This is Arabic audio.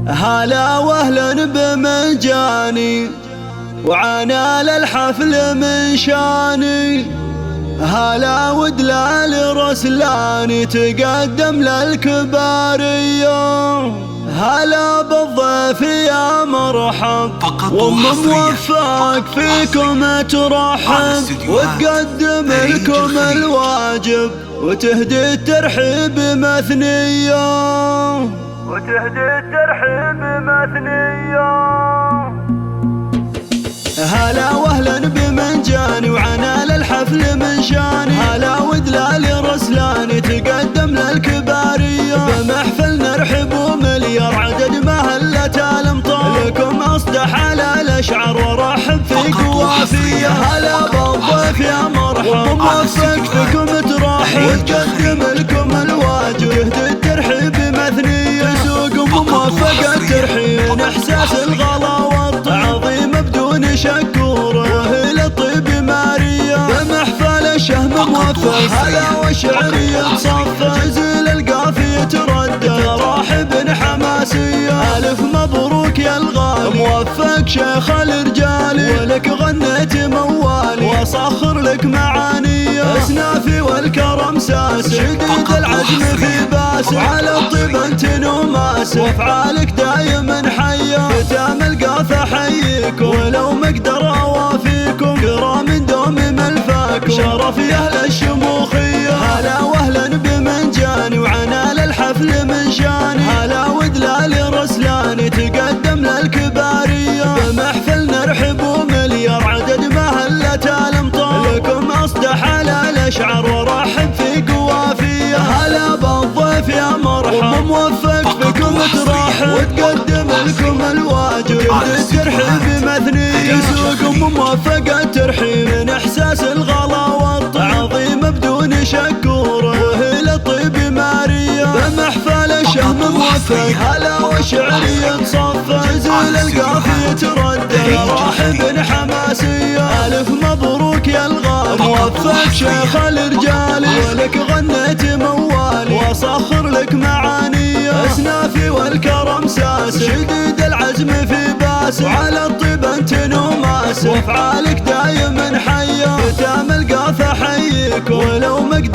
هلا واهلا بمجاني وعنا للحفل من شاني. هلا ودلال رسلاني تقدم للكبارية. هلا بالضيف يا مرحب وموفق فيكم ترحب وتقدم لكم الواجب وتهدي الترحيب مثنية. هلا واهلا بمنجاني وعنا للحفل من شاني. هلا ودلال رسلاني تقدم للكبارية. بمحفل نرحب ومليار عدد ما هلت الامطار. لكم اصدح على الاشعار ورحب في قوافية. هلا بالضيف يا مرحب وموفق فيكم ترحب وتقدم لكم الواجب يهدي الترحيب مثنية. سوق موفق الترحيب احساس الغلا والعظيم بدون شكور وهي للطيب مارية. بمحفل الشهم موفق هلا وشعرية صف زل القافية تردد راحب حماسية. ألف مبروك يا الغالي موفق شيخ الرجال ولك غنيت موالي وصخر لك معانية. اسنافي والكرم ساس شديد العزم في باس على الطيب انت نوماس وافعالك دايما حية. ختام القاف حييكم ولو مقدر اوافيكم كرام دوم ملفاكم شرف يا اهل الشموخية. هلا واهلا بمنجاني وعنا للحفل من شاني. هلا ودلال رسلاني تقدم للكبارية. بمحفل نرحب ومليار عدد ما هلت الامطار. لكم اصدح على الاشعار ورحب في قوافية. هلا بالضيف يا مرحب وموفق فيكم ترحب وتقدم لكم الواجب الترحيب مثنية. سوق موفق الترحيب من احساس الغلا والعظيم بدون شكور وهي للطيب مارية. بمحفل الشهم موفق هلا وشعرية صف زل القافية تردد راحب حماسية. ألف مبروك يا الغالي موفق شيخ الرجال ولك غنيت موالي وصخر لك معانية. اسنافي والكرم ساس شديد العزم في باس وعلى الطيب انت نوماس وافعالك دايما حية. ختام القاف حييك ولو مقدر